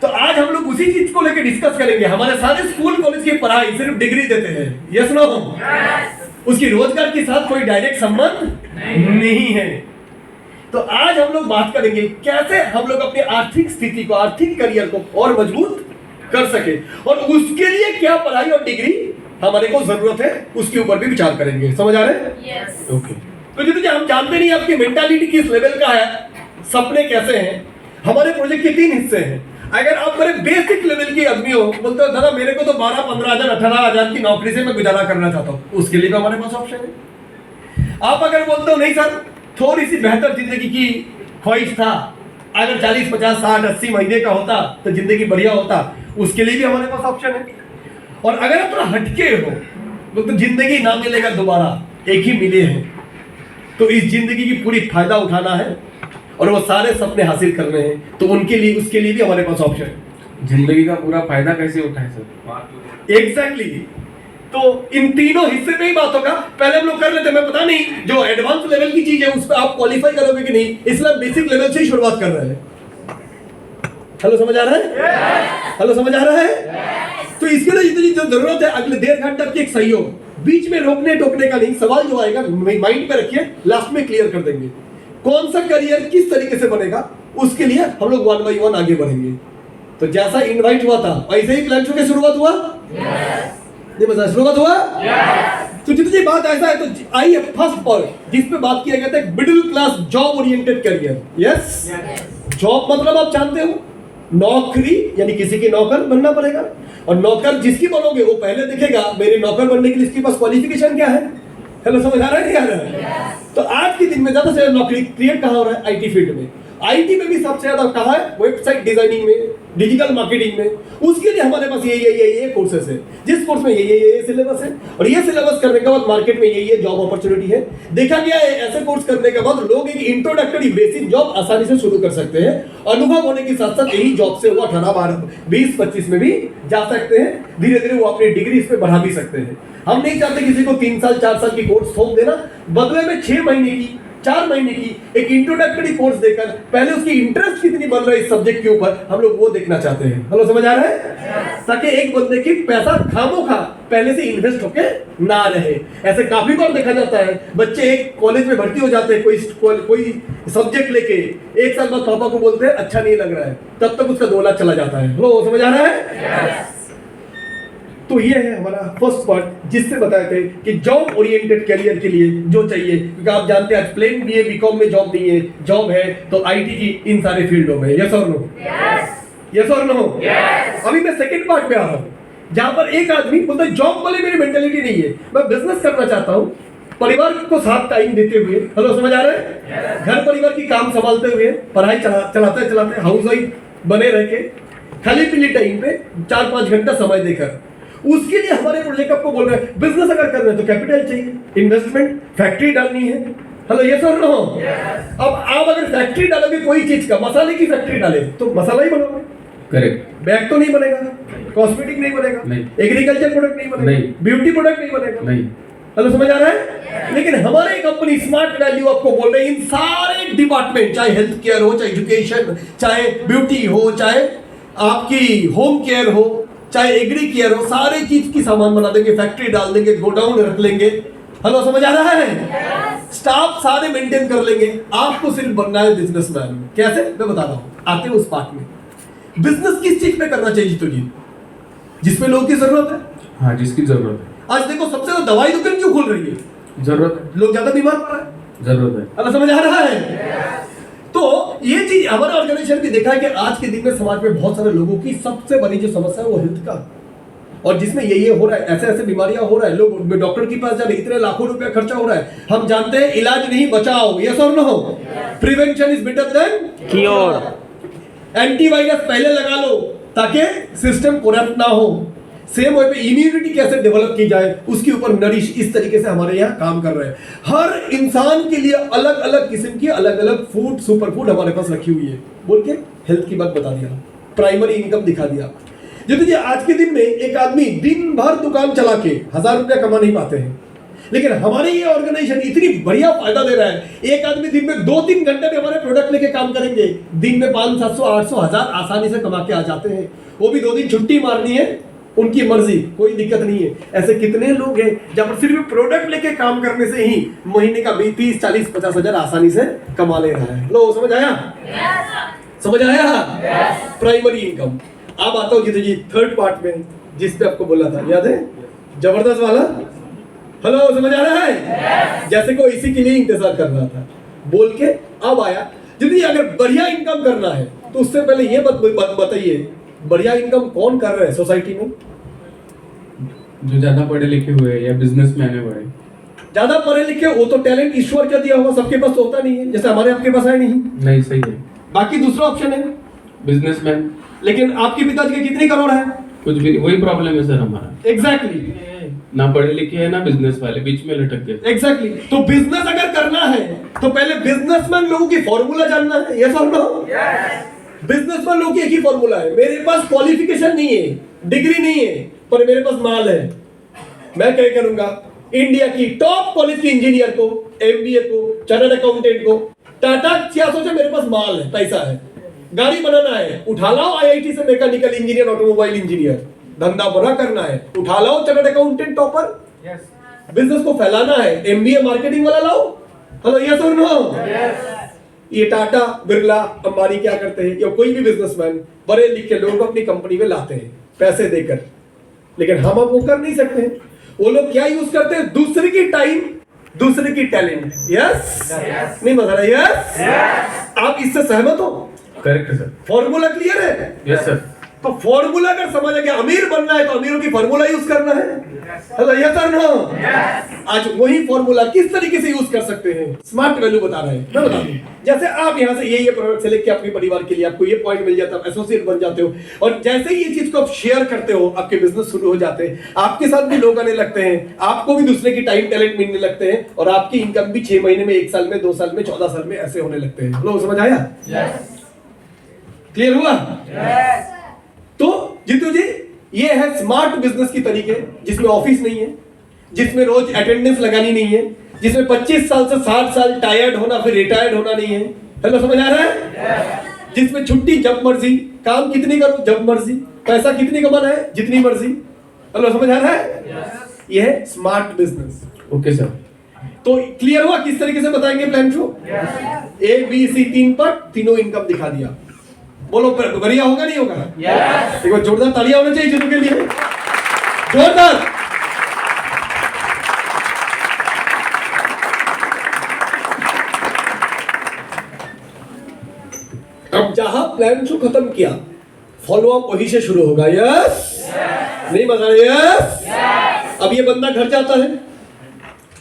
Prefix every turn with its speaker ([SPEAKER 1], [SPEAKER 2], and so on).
[SPEAKER 1] तो आज हम लोग उसी चीज को लेकर डिस्कस करेंगे। हमारे सारे स्कूल कॉलेज की पढ़ाई सिर्फ डिग्री देते हैं, यस नो? उसकी रोजगार के साथ कोई डायरेक्ट संबंध नहीं है। तो आज हम लोग बात करेंगे कैसे हम लोग अपनी आर्थिक स्थिति को, आर्थिक करियर को और मजबूत कर सके, और उसके लिए क्या पढ़ाई और डिग्री हमारे को जरूरत है, उसके ऊपर भी विचार करेंगे। समझ आ रहे हैं?
[SPEAKER 2] यस।
[SPEAKER 1] ओके। तो जितने हम जानते नहीं आपकी मेंटालिटी किस लेवल का है, सपने कैसे हैं। हमारे प्रोजेक्ट के 3 हिस्से हैं। अगर आप मेरे बेसिक लेवल की आदमी हो, बोलते हो दादा मेरे को तो 12-15,000 18,000 की नौकरी से मैं गुजारा करना चाहता हूँ, उसके लिए भी हमारे पास ऑप्शन है। आप अगर बोलते हो नहीं सर थोड़ी सी बेहतर जिंदगी की ख्वाहिश था, अगर 40, 50, 60, 80 महीने का होता तो जिंदगी बढ़िया होता, उसके लिए भी हमारे पास ऑप्शन है। और अगर आप थोड़ा हटके हो, तो जिंदगी ना मिलेगा दोबारा, एक ही मिले हैं, तो इस जिंदगी की पूरी फायदा उठाना है और वो सारे सपने हासिल करने हैं, तो उनके लिए, उसके लिए भी हमारे पास ऑप्शन है।
[SPEAKER 3] जिंदगी का पूरा फायदा कैसे उठाए सर?
[SPEAKER 1] एग्जैक्टली। तो इन तीनों हिस्से पे ही बात होगा। पहले हम लोग कर लेते हैं, मैं पता नहीं जो एडवांस लेवल की चीज है उस पर आप क्वालिफाई करोगे कि नहीं, इसलिए बेसिक लेवल से ही शुरुआत कर रहे हैं। हेलो, समझ आ रहा है? हेलो, समझ आ रहा है? तो इसके लिए जितनी जो जरूरत है, अगले 1.5 घंटे की एक सहयोग, बीच में रोकने टोकने का नहीं। सवाल जो आएगा माइंड पे रखिए, लास्ट में क्लियर कर देंगे। कौन सा करियर किस तरीके से बनेगा, उसके लिए हम लोग 1 by 1 आगे बढ़ेंगे। तो जैसा इनवाइट हुआ था वैसे ही प्लान की शुरुआत हुआ। ये बता, शुरुआत हुआ। तो जितनी बात ऐसा है, तो आइए फर्स्ट पॉइंट जिस पे बात किया गया था, middle class job oriented career. Yes, job मतलब आप जानते हो नौकरी, यानी किसी के नौकर बनना पड़ेगा। और नौकर जिसकी बनोगे वो पहले देखेगा मेरे नौकर बनने के लिए इसके पास क्वालिफिकेशन क्या है। हेलो, समझ आ रहा है नहीं आ रहा है? तो आज के दिन में ज्यादा से ज्यादा नौकरी क्रिएट कहाँ हो रहा है? आईटी फील्ड में। आईटी में भी सबसे ज्यादा कहाँ है? वेबसाइट डिजाइनिंग में, डिजिटल मार्केटिंग में। उसके लिए हमारे पास ये कोर्सेस है, जिस कोर्स में ये सिलेबस है, और ये सिलेबस करने के बाद मार्केट में ये जॉब अपॉर्चुनिटी है। देखा गया है ऐसे कोर्स करने के बाद लोग एक इंट्रोडक्टरी बेसिक जॉब आसानी से शुरू कर सकते हैं। अनुभव होने के साथ साथ यही जॉब से वो 18, 12, 20, 25 में भी जा सकते हैं। धीरे धीरे वो अपनी डिग्री इस पे बढ़ा भी सकते हैं। हम नहीं चाहते किसी को 3 साल 4 साल की कोर्स थोप देना, बदले में 6 महीने की, 4 महीने की एक इंट्रोडक्टरी कोर्स देकर पहले उसकी इंटरेस्ट कितनी बन रहा है इस सब्जेक्ट के ऊपर, हम लोग वो देखना चाहते हैं। हेलो, समझ आ रहा है? ताकि एक बंदे की पैसा खामोखा पहले से इन्वेस्ट होके ना रहे। ऐसे काफी बार देखा जाता है, बच्चे एक कॉलेज में भर्ती हो जाते हैं कोई सब्जेक्ट लेके, 1 साल बाद पापा को बोलते हैं अच्छा नहीं लग रहा है, तब तक उसका 2 लाख चला जाता है। हेलो, समझ आ रहा है? तो ये है हमारा फर्स्ट पार्ट, जिससे बताए थे कि जॉब ओरिएंटेड करियर के लिए जो चाहिए, क्योंकि आप जानते हैं प्लेन बीए बीकॉम में जॉब नहीं है, जॉब है तो आईटी की इन सारे फील्डों में। यस और नो? यस और नो? अभी मैं सेकंड पार्ट पे आ रहा हूँ, जहां पर एक आदमी बोलता है जॉब वाली मेरी मेंटालिटी नहीं है, मैं बिजनेस करना चाहता हूँ, परिवार को साथ टाइम देते हुए। हेलो, समझ आ रहा है? घर परिवार की काम संभालते हुए, पढ़ाई चलाते हाउस वाइफ बने रह के, खाली पीली टाइम पे 4-5 घंटा समय देकर, उसके लिए हमारे प्रोजेक्ट आपको बोल रहे हैं बिजनेस अगर कर रहे हैं तो कैपिटल चाहिए, इन्वेस्टमेंट, फैक्ट्री डालनी है। हेलो, यस और नो? अब आप अगर फैक्ट्री डालोगे कोई चीज का, मसाले की फैक्ट्री डाले तो मसाला ही बनोगे,
[SPEAKER 3] करेक्ट।
[SPEAKER 1] बैग तो नहीं बनेगा, कॉस्मेटिक नहीं बनेगा,
[SPEAKER 3] नहीं,
[SPEAKER 1] एग्रीकल्चर प्रोडक्ट नहीं बनेगा,
[SPEAKER 3] नहीं,
[SPEAKER 1] ब्यूटी प्रोडक्ट नहीं बनेगा,
[SPEAKER 3] नहीं।
[SPEAKER 1] हेलो, समझ आ रहा है? लेकिन हमारी कंपनी स्मार्ट वैल्यू आपको बोल रहे हैं इन सारे डिपार्टमेंट, चाहे हेल्थ केयर हो, चाहे एजुकेशन, चाहे ब्यूटी हो, चाहे आपकी होम केयर हो, चाहे एग्री केयर हो, सारे चीज की सामान बना देंगे, फैक्ट्री डाल देंगे, गोडाउन रख लेंगे। हेलो, समझ आ रहा है? स्टाफ सारे मेंटेन कर लेंगे, आपको सिर्फ बनना है बिजनेसमैन। कैसे? मैं बता रहा हूँ, आते हैं उस पार्ट में। बिजनेस किस चीज पे करना चाहिए तो जी, जिसमें लोगों की जरूरत है।
[SPEAKER 3] हाँ, जिसकी जरूरत है।
[SPEAKER 1] आज देखो सबसे ज्यादा दवाई दुकान क्यों खुल रही है?
[SPEAKER 3] जरूरत है,
[SPEAKER 1] लोग ज्यादा बीमार पड़ रहे हैं।
[SPEAKER 3] जरूरत है।
[SPEAKER 1] हेलो, समझ आ रहा है? तो ये चीज हमारे ऑर्गेनाइजेशन भी देखा है कि आज के दिन में समाज में बहुत सारे लोगों की सबसे बड़ी जो समस्या है वो हेल्थ का, और जिसमें ये हो रहा है, ऐसे ऐसे बीमारियां हो रहा है, लोग डॉक्टर के पास जा रहे, इतने लाखों रुपया खर्चा हो रहा है। हम जानते हैं इलाज नहीं बचाओ, यस और no? Prevention is better than cure. Antivirus पहले लगा लो ताकि सिस्टम करप्ट ना हो। सेम वे पे इम्यूनिटी कैसे डेवलप की जाए उसके ऊपर नरिश इस तरीके से हमारे यहाँ काम कर रहे हैं। हर इंसान के लिए अलग अलग किस्म की अलग अलग फूड, सुपर फूड हमारे पास रखी हुई है। बोल के हेल्थ की बात बता दिया, प्राइमरी इनकम दिखा दिया। देखिए आज के दिन में एक आदमी दिन भर दुकान चला के 1000 रुपया कमा नहीं पाते हैं, लेकिन हमारे ये ऑर्गेनाइजेशन इतनी बढ़िया फायदा दे रहा है, एक आदमी दिन में 2-3 घंटे में हमारे प्रोडक्ट लेके काम करेंगे, दिन में 500-700-800-1000 आसानी से कमा के आ जाते हैं। वो भी 2 दिन छुट्टी मारनी है, उनकी मर्जी, कोई दिक्कत नहीं है। ऐसे कितने लोग हैं जहां पर सिर्फ प्रोडक्ट लेके काम करने से ही महीने का 30-40-50 हजार आसानी से कमा ले रहा है। लो समझ आया? समझ आया? Primary income. अब आता हूं जी थर्ड पार्ट में, जिस पे आपको बोला था, याद है? जबरदस्त वाला। हेलो, समझ आ रहा है? जैसे को इसी के लिए इंतजार कर रहा था बोल के अब आया। यदि अगर बढ़िया इनकम करना है तो उससे पहले ये बताइए, बढ़िया इनकम कौन कर रहा है सोसाइटी में?
[SPEAKER 3] जो ज्यादा पढ़े लिखे हुए या बिजनेसमैन है बड़े।
[SPEAKER 1] ज्यादा पढ़े लिखे, वो तो टैलेंट ईश्वर का दिया हुआ, सबके पास तो होता नहीं है, जैसे हमारे आपके पास है नहीं।
[SPEAKER 3] सही है।
[SPEAKER 1] बाकी दूसरा ऑप्शन है
[SPEAKER 3] बिजनेसमैन।
[SPEAKER 1] लेकिन आपके पिताजी के कितने करोड़ है?
[SPEAKER 3] कुछ भी, वही प्रॉब्लम है सर हमारा।
[SPEAKER 1] एग्जैक्टली
[SPEAKER 3] ना पढ़े लिखे है ना बिजनेस वाले, बीच में लटक गए।
[SPEAKER 1] एग्जैक्टली। तो बिजनेस अगर करना है तो पहले बिजनेसमैन लोगों की फॉर्मूला जानना है। यस और नो? बिजनेसमैन लोगों की एक ही फॉर्मूला है, मेरे पास क्वालिफिकेशन नहीं है, डिग्री नहीं है, पर मेरे पास माल है। मैं क्या करूंगा, इंडिया की टॉप कॉलेज के इंजीनियर को, एमबीए को, चार्टर्ड अकाउंटेंट को, टाटा क्या सोचे, मेरे पास माल है, पैसा है, गाड़ी बनाना है, उठा लाओ आईआईटी से मैकेनिकल इंजीनियर, ऑटोमोबाइल इंजीनियर, धंधा बड़ा करना है, उठा लाओ चार्टर्ड अकाउंटेंट टॉपर, बिजनेस को फैलाना है, एमबीए मार्केटिंग वाला लाओ। हेलो, यस और नो? ये टाटा, बिरला, अंबानी क्या करते हैं, या कोई भी बिजनेसमैन बड़े लिखे लोग अपनी कंपनी में लाते हैं पैसे देकर, लेकिन हम अब वो कर नहीं सकते। वो लोग क्या यूज करते हैं? दूसरे की टाइम, दूसरे की टैलेंट। यस नहीं बता रहा? यस। आप इससे सहमत हो?
[SPEAKER 3] Correct sir.
[SPEAKER 1] फॉर्मूला क्लियर है?
[SPEAKER 3] Yes sir.
[SPEAKER 1] तो फॉर्मूला अगर समझ आ गया, अमीर बनना है तो अमीरों की फॉर्मूला यूज करना है। हेलो, यस और नो? आज वही फॉर्मूला किस तरीके से यूज कर सकते हैं, स्मार्ट वैल्यू बता रहे हैं। मैं बता दूं, जैसे आप यहाँ से ये प्रोडक्ट सेलेक्ट किया अपने परिवार के लिए, आपको ये पॉइंट मिल जाता है, एसोसिएट बन जाते हो, और जैसे ही ये चीज को आप शेयर करते हो, आपके बिजनेस शुरू हो जाते हैं, आपके साथ भी लोग आने लगते हैं, आपको भी दूसरे की टाइम टैलेंट मिलने लगते हैं, और आपकी इनकम भी 6 महीने में, 1 साल में, 2 साल में, 14 साल में ऐसे होने लगते हैं। लोग समझ आया? क्लियर हुआ? तो जीतू जी, ये है स्मार्ट बिजनेस की तरीके, जिसमें ऑफिस नहीं है, जिसमें रोज अटेंडेंस लगानी नहीं है, जिसमें 25 साल से 60 साल टायर्ड होना फिर रिटायर्ड होना नहीं है। हेलो, समझ आ रहा है? जिसमें छुट्टी जब मर्जी, काम कितनी करो जब मर्जी, पैसा कितनी कमाना है जितनी मर्जी। हेलो, समझ आ रहा है? ये है स्मार्ट बिजनेस।
[SPEAKER 3] Okay sir.
[SPEAKER 1] तो क्लियर हुआ किस तरीके से बताएंगे plan show? A B C 3 पर तीनों इनकम दिखा दिया। बोलो बढ़िया होगा नहीं होगा? यस। एक बार जोरदार तालियां होना चाहिए जीतू के लिए, जोरदार। अब जहां प्लान शो खत्म किया, फॉलो अप वहीं से शुरू होगा। यस नहीं मजा? यस। अब ये बंदा घर जाता है,